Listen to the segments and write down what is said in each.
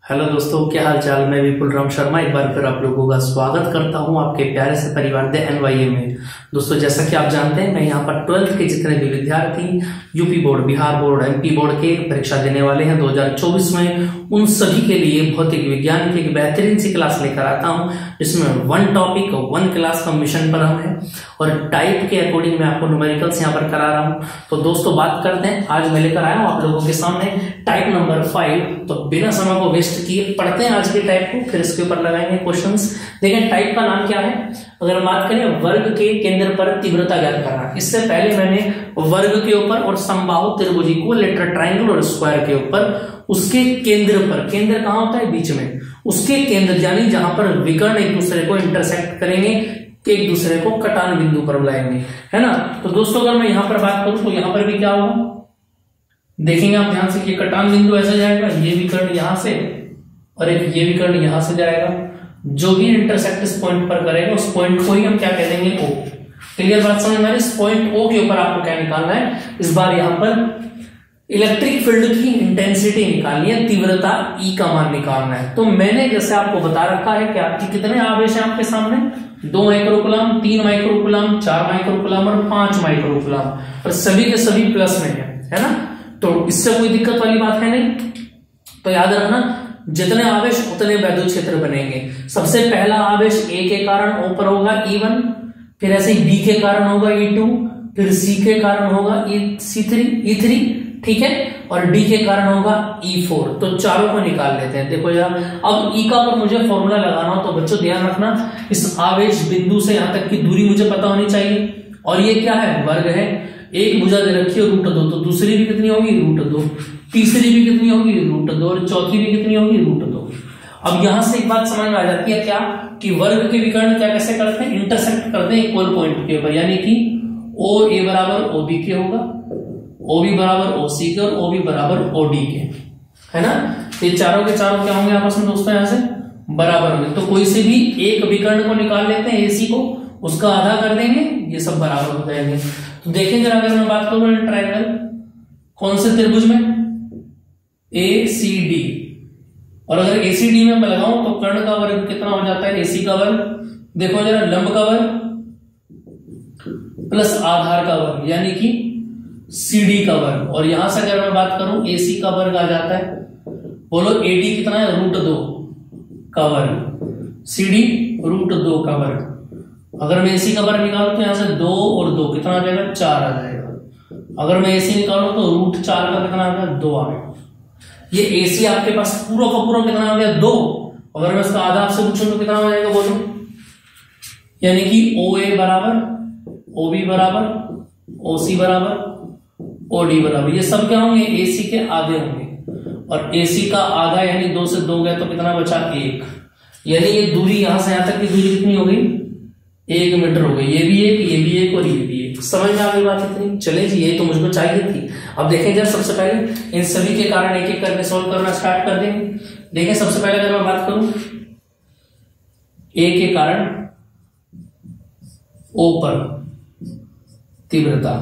Hello दोस्तों, क्या हाल चाल। मैं विपुल राम शर्मा एक बार फिर आप लोगों का स्वागत करता हूं आपके प्यारे से परिवार दे NYA में। दोस्तों, जैसा कि आप जानते हैं, मैं यहां पर 12th के जितने भी विद्यार्थी UP board, Bihar board, MP board के परीक्षा देने वाले हैं 2024 में, उन सभी के लिए भौतिक विज्ञान की एक बेहतरीन सी क्लास लेकर आता हूं, जिसमें 1 टॉपिक और 1 क्लास का मिशन पर हम है और टाइप के अकॉर्डिंग मैं आपको न्यूमेरिकल्स यहाँ पर करा रहा हूँ। तो दोस्तों, बात करते हैं। आज मैं लेकर आया हूँ आप लोगों के सामने टाइप नंबर 5। तो बिना समय को वेस्ट किए पढ़ते हैं आज के टाइप को, फिर इसके ऊपर लगाएंगे क्वेश्चंस। देखें, टाइप का नाम क्या है। अगर हम बात करें वर्ग के केंद्र पर तीव्रता ज्ञात करना, इससे पहले मैंने वर्ग के ऊपर और समबाहु त्रिभुज इक्विलेटरल ट्रायंगल और स्क्वायर के ऊपर उसके केंद्र पर, केंद्र कहां होता है, बीच में, उसके केंद्र यानी जहां पर विकर्ण एक दूसरे को इंटरसेक्ट करेंगे, एक दूसरे को कटान बिंदु पर बुलाएंगे, है ना। तो दोस्तों, अगर मैं यहां पर बात करूं तो यहां पर भी क्या होगा, देखेंगे आप ध्यान से, ये कटान बिंदु ऐसा जाएगा, ये विकर्ण यहां से और एक ये विकर्ण यहां से जाएगा। जो भी इंटरसेक्ट इस पॉइंट पर करेगा उस पॉइंट को ही हम क्या कह देंगे, O। क्लियर बात समझ में आ रही। इस पॉइंट O के ऊपर आपको क्या निकालना है, इस बार यहां पर इलेक्ट्रिक फील्ड की इंटेंसिटी निकालनी है, तीव्रता E का मान निकालना है। तो मैंने जैसे आपको बता रखा है कि आपकी कितने आवेश हैं आपके सामने, 2 माइक्रोकुलाम, 3 माइक्रोकुलाम, 4 माइक्रोकुलाम और 5 माइक्रोकुलाम, और सभी के सभी प्लस में है ना। तो इससे कोई दिक्कत वाली बात है नहीं। तो याद रखना, जितने आवेश उतने वैद्युत क्षेत्र बनेंगे। सबसे पहला आवेश A के कारण O पर होगा E1, फिर ऐसे ही B के कारण होगा E2, फिर C के कारण होगा E3, ठीक है, और D के कारण होगा E4। तो चारों को निकाल लेते हैं। देखो यार, अब E का पर मुझे फॉर्मूला लगाना हो तो बच्चों ध्यान रखना, इस आवेश बिंदु से यहां तक की दूरी मुझे पता होनी चाहिए। और ये क्या है, वर्ग है। एक भुजा दे रखी है √2, तो दूसरी भी कितनी होगी, √2, तीसरी भी कितनी होगी, √2, और चौथी भी कितनी होगी, √2। अब यहां से एक बात समझ में आ जाती है क्या, कि वर्ग के विकर्ण क्या कैसे करते हैं, इंटरसेक्ट करते हैं इक्वल पॉइंट के ऊपर, यानी कि OA बराबर OB के होगा, OB बराबर OC के और OB बराबर OD के, है ना। ये चारों के चारों क्या होंगे आपस में दोस्तों, यहां से बराबर होंगे। तो कोई से भी एक विकर्ण को निकाल लेते हैं AC को, उसका आधा कर देंगे, ये सब बराबर हो जाएंगे। तो देखें जरा, अगर मैं बात करूं ट्रायंगल, कौन से त्रिभुज में, ACD, और अगर ACD में मैं लगाऊं तो कर्ण का वर्ग कितना हो जाता है, AC का वर्ग। देखो जरा, लंब का वर्ग प्लस आधार का वर्ग यानी कि CD का वर्ग, और यहां से अगर मैं बात करूं AC का वर्ग आ जाता है, बोलो AD कितना है, √2 का वर्ग, CD √2 का वर्ग। अगर मैं AC का वर्ग निकालूं तो यहां से 2 और 2 कितना आ जाएगा, 4 आ जाएगा। अगर मैं AC निकालूं तो √4 का कितना आ गया, 2 आ गया। ये AC आपके पास पूरा का पूरा कितना आ गया, 2। अगर मैं इसका आधा आपसे पूछूं तो कितना हो जाएगा, बोलो, यानी कि OA बराबर OB बराबर OC बराबर OD बराबर, ये सब क्या होंगे, AC के आधे होंगे। और AC का आधा यानी 2 से 2 गया तो कितना बचा, 1। यानी ये दूरी यहां से यहां तक की दूरी कितनी हो गई, 1 मीटर हो गई। ये भी 1, ये भी 1 और ये भी 1। समझ में आ गई बात इतनी। चले जी, यही तो मुझको चाहिए थी। अब देखें जरा, सबसे पहले इन सभी के कारण एक एक करके सोल्व करना स्टार्ट कर देंगे। देखें, सबसे पहले अगर मैं बात करूं A के कारण O पर तीव्रता,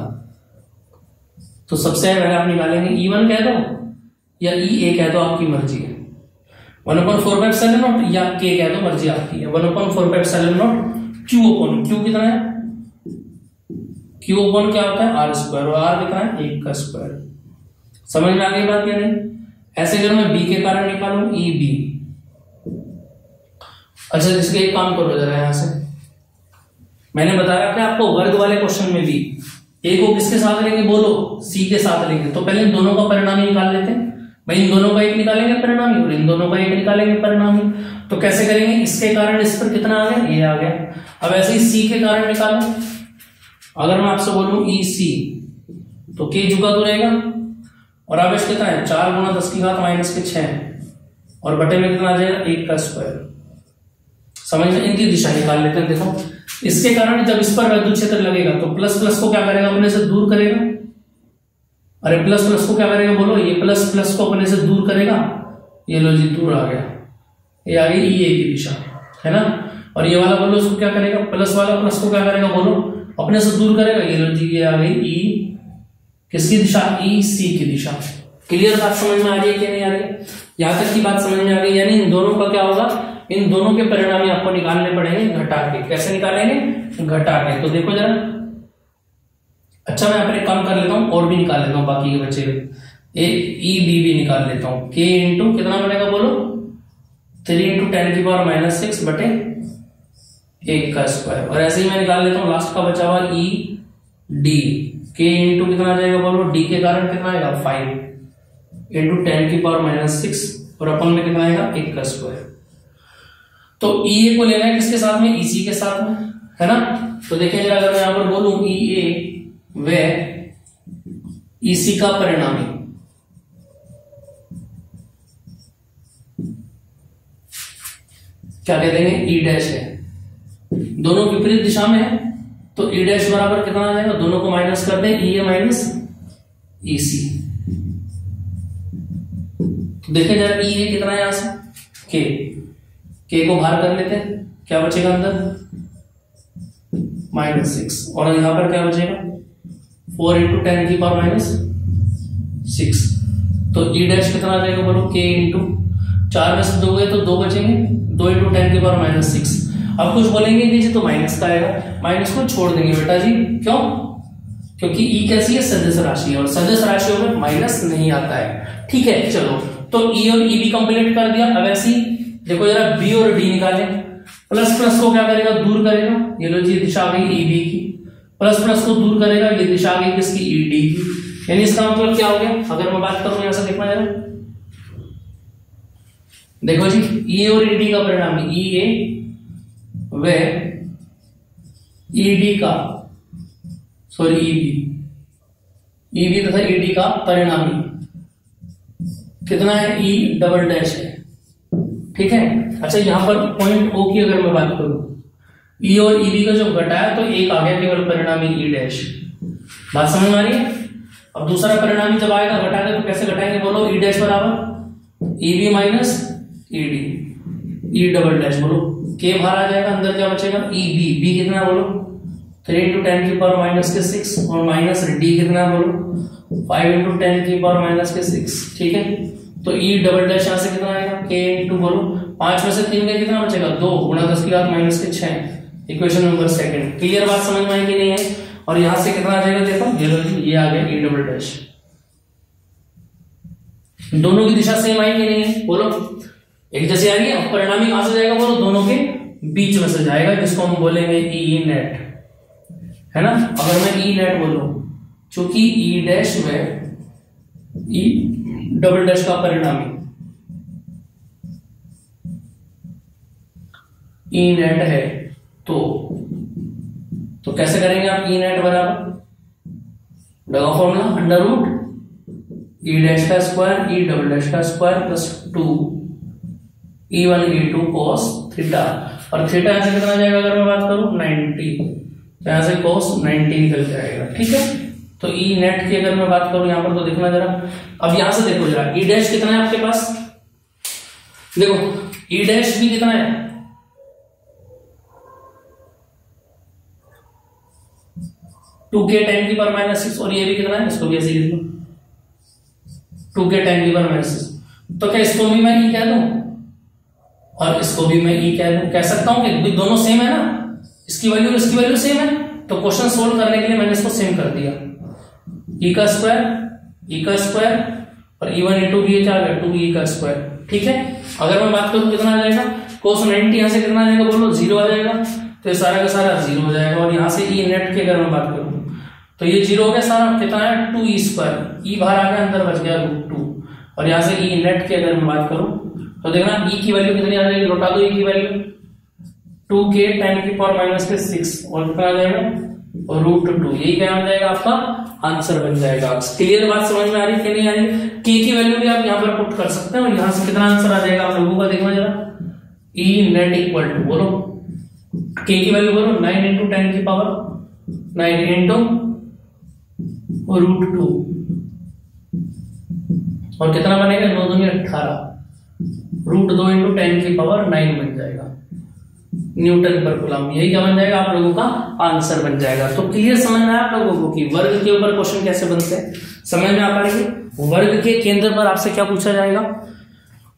तो सबसे पहले आप निकालेंगे E1 कह दो या EA कह दो, आपकी मर्जी है। 1/4 या K कह दो, मर्जी आपकी है। 1/4 Q कितना है, Q क्या होता है, R², और R कितना है, 1 का स्क्वायर। समझ में आ गई बात या नहीं। ऐसे अगर मैं B के कारण निकालूं EB, अच्छा इसके एक काम करो जरा, यहां से मैंने बताया था आपको वर्ग वाले क्वेश्चन में भी A को किसके साथ लेंगे, बोलो, C के साथ लेंगे। तो पहले इन दोनों का परिणामी निकाल लेते हैं भाई। इन दोनों का एक निकालेंगे परिणामी और इन दोनों का एक निकालेंगे परिणामी। तो कैसे करेंगे, इसके कारण इस पर कितना आ गया, ये आ गया। अब ऐसे ही C के कारण निकालो। अगर मैं आपसे बोलूं EC, तो K झुका तो रहेगा, और आवेश कितना है, 4 × 10⁻⁻6, और बटे में कितना आ जाएगा, 1 का स्क्वायर। समझ में, इनकी दिशा निकाल लेते हैं। देखो, इसके कारण जब इस पर वैद्युत क्षेत्र लगेगा तो प्लस प्लस को क्या करेगा, अपने से दूर करेगा। अरे प्लस प्लस को क्या करेगा, बोलो, ये प्लस प्लस को अपने से दूर करेगा। ये लो जी, दूर आ गया, ये आ गई EA की दिशा, है ना। और ये वाला बोलो, उसको क्या करेगा, प्लस वाला प्लस को क्या करेगा, बोलो, अपने से दूर करेगा। ये लो जी, ये आ गई किसकी दिशा, EC की दिशा। क्लियर बात समझ में आ रही है कि नहीं आ रही है। यहां तक की बात समझ में आ गई। यानी इन दोनों का क्या होगा, इन दोनों के परिणाम आपको निकालने पड़ेंगे घटा के। कैसे निकालेंगे, घटा के। तो देखो जरा, अच्छा मैं अपने कम कर लेता हूं और भी निकाल लेता हूं बाकी के बचे हुए, ई बी भी निकाल लेता हूं। के इंटू कितना बनेगा बोलो, 3 इंटू 10⁻⁻6 बटे 1 का स्क्वायर। और ऐसे ही मैं निकाल लेता हूं लास्ट का बचा हुआ ई डी। के इंटू कितना आ जाएगा बोलो, डी के कारण कितना आएगा 5 इंटू 10⁻⁻6 और अपन में कितना आएगा 1 का स्क्वायर। तो ई ए को लेना है किसके साथ में, इसी के साथ में, है ना। तो देखिए जरा, अगर मैं यहां पर बोलूं ई ए व इसी का परिणामी, क्या कह देंगे, ई डैश है। दोनों विपरीत दिशा में है तो ई डैश बराबर कितना आ जाएगा, दोनों को माइनस कर दें, ई ए माइनस ई सी। तो देखें जरा, ई ए कितना है यहां से, के को बाहर कर लेते हैं, क्या बचेगा अंदर -6 और यहां पर क्या बचेगा 4 इंटू 10⁻⁻6। तो ई डैश कितना आ जाएगा बोलो, के इंटू 4 में से 2 गए तो 2 बचेंगे, 2 इंटू 10⁻⁻6। अब कुछ बोलेंगे नीचे तो माइनस का आएगा, माइनस को छोड़ देंगे बेटा जी, क्यों, क्योंकि ई कैसी है, सदिश राशि है और सदिश राशियों में माइनस नहीं आता है। ठीक है, चलो तो ई और ई भी कंप्लीट कर दिया। अब ऐसी देखो जरा, बी और डी निकालें। प्लस प्लस को क्या करेगा, दूर करेगा, ये लो जी दिशा आ गई ई बी की, प्लस प्लस को दूर करेगा, ये दिशा आ गई किसकी, ई डी की। यानी इसका मतलब क्या हो गया, अगर मैं बात करूं यहां से देखना जरा, देखो जी ई और ई डी का परिणाम, ई ए व ई डी का, सॉरी ई बी तथा ई डी का परिणामी कितना है, ई डबल डैश है। ठीक है, अच्छा यहां पर पॉइंट ओ की अगर मैं बात करूं, ई और ई बी का जो घटाया तो एक आ गया केवल परिणामी ई डैश। बात समझ में आ रही है। अब दूसरा परिणामी जब आएगा घटाने तो कैसे घटाएंगे बोलो, ई डैश बराबर E B minus E D, E double dash बोलो, के बाहर आ जाएगा, अंदर क्या बचेगा ई बी, बी कितना बोलो 3 इंटू 10⁻⁻6 और माइनस डी कितना बोलो 5 इंटू 10⁻⁻6। ठीक है, तो ई डबल डैश यहां से कितना आएगा, के इंटू बोलो 5 में से 3 का कितना बचेगा 2 गुणा 10 की घात -6। Equation number second. क्लियर बात समझ में आई कि नहीं है। और यहां से कितना आ जाएगा, देखो ये आ गया ई डबल डैश। दोनों की दिशा सेम आई कि नहीं है बोलो, एक जैसी आ रही है। परिणामी कहां से जाएगा बोलो, दोनों के बीच में से जाएगा, जिसको हम बोलेंगे ई नेट, है ना। अगर मैं ई नेट बोलूं, चूंकि ई डैश में ई डबल डैश का परिणामी ई नेट है, तो कैसे करेंगे आप, ई नेट बराबर लगा formula under root E dash का स्क्वायर ई डबल डैश का square plus 2 E1 E2 cos theta. और थीटा यहां से कितना आ जाएगा, अगर मैं बात करूं 90, तो यहां से cos 90 निकल के आएगा। ठीक है, तो ई नेट की अगर मैं बात करूं यहां पर, तो देखना जरा, अब यहां से देखो जरा, ई डैश कितना है आपके पास, देखो ई डैश भी कितना है 2k 10⁻⁻6 और ये भी कितना है, इसको भी ऐसे लिख लो 2k 10⁻⁻6। तो क्या इसको भी मैं ई कह दूं और इसको भी मैं ई कह सकता हूं कि दोनों सेम है ना, इसकी वैल्यू सेम है। तो क्वेश्चन सोल्व करने के लिए मैंने इसको सेम कर दिया, ई का स्क्वायर और E1 E2 भी क्या आ गया 2e का स्क्वायर। ठीक है, अगर मैं बात करूं कितना आ जाएगा, cos 90 यहां से कितना आ जाएगा बोलो 0 आ जाएगा, तो ये सारा का सारा 0 हो जाएगा। और यहां से ई नेट की अगर मैं बात करूं तो ये 0 हो गया सारा, कितना है 2e स्क्वायर, ई बाहर आ गया, अंदर बच गया √2। और यहां से ई नेट की अगर मैं बात करूं तो देखना ई की वैल्यू कितनी आ जाएगी, लौटा दो ई की वैल्यू 2k 10⁻⁻6 और कितना आ जाएगा √2। यही क्या आ जाएगा आपका आंसर बन जाएगा। क्लियर बात समझ में आ रही है कि नहीं आ रही। के की वैल्यू भी आप यहाँ पर पुट कर सकते हैं और यहाँ से कितना आंसर आ जाएगा आप लोगों का देखना जरा, ई नेट इक्वल टू बोलो के की वैल्यू बोलो 9 इंटू 10⁻9 इंटू √2 और कितना बनेगा 9 दूनी 18 √2 इंटू 10⁻9 बन जाएगा न्यूटन पर कूलम। यही क्या बन जाएगा आप लोगों का आंसर बन जाएगा। तो क्लियर समझ में आया आप लोगों को कि वर्ग के ऊपर क्वेश्चन कैसे बनते हैं, समझ में आ पाएंगे। वर्ग के केंद्र पर आपसे क्या पूछा जाएगा,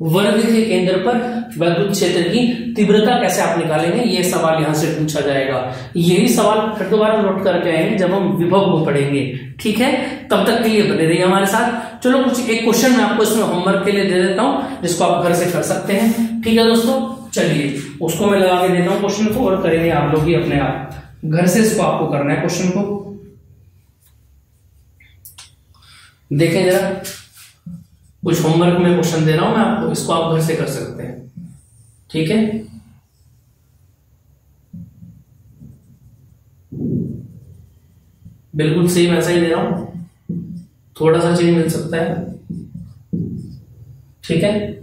वर्ग के केंद्र पर वैद्युत क्षेत्र की तीव्रता कैसे आप निकालेंगे, ये सवाल यहां से पूछा जाएगा। यही सवाल फिर दोबारा नोट करके आएंगे जब हम विभव को पढ़ेंगे, ठीक है। तब तक के लिए बने रहिए हमारे साथ। चलो कुछ एक क्वेश्चन मैं आपको इसमें होमवर्क के लिए दे देता हूं, जिसको आप घर से कर सकते हैं, ठीक है दोस्तों। चलिए उसको मैं लगा के देता हूं क्वेश्चन को, और करेंगे आप लोग ही अपने आप घर से। इसको आपको करना है क्वेश्चन को, देखें जरा। कुछ होमवर्क में क्वेश्चन दे रहा हूं मैं आपको, इसको आप घर से कर सकते हैं, ठीक है। बिल्कुल सेम ऐसा ही दे रहा हूं, थोड़ा सा चेंज मिल सकता है, ठीक है।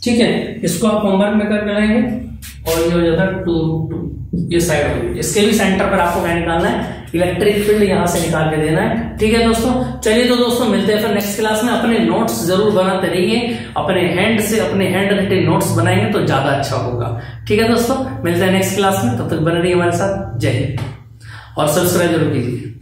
ठीक है, इसको आप होमवर्क में करके लाएंगे, और ये हो जाता है 2 ये साइड हो गई। इसके भी सेंटर पर आपको क्या निकालना है, इलेक्ट्रिक फील्ड यहां से निकाल के देना है, ठीक है दोस्तों। चलिए तो दोस्तों मिलते हैं फिर नेक्स्ट क्लास में। अपने नोट्स जरूर बनाते रहिए, अपने हैंड से अपने हैंड रिटेन नोट्स बनाएंगे तो ज्यादा अच्छा होगा, ठीक है दोस्तों। मिलते हैं नेक्स्ट क्लास में, तब तक बने रहिए हमारे साथ। जय हिंद, और सब्सक्राइब जरूर कीजिए।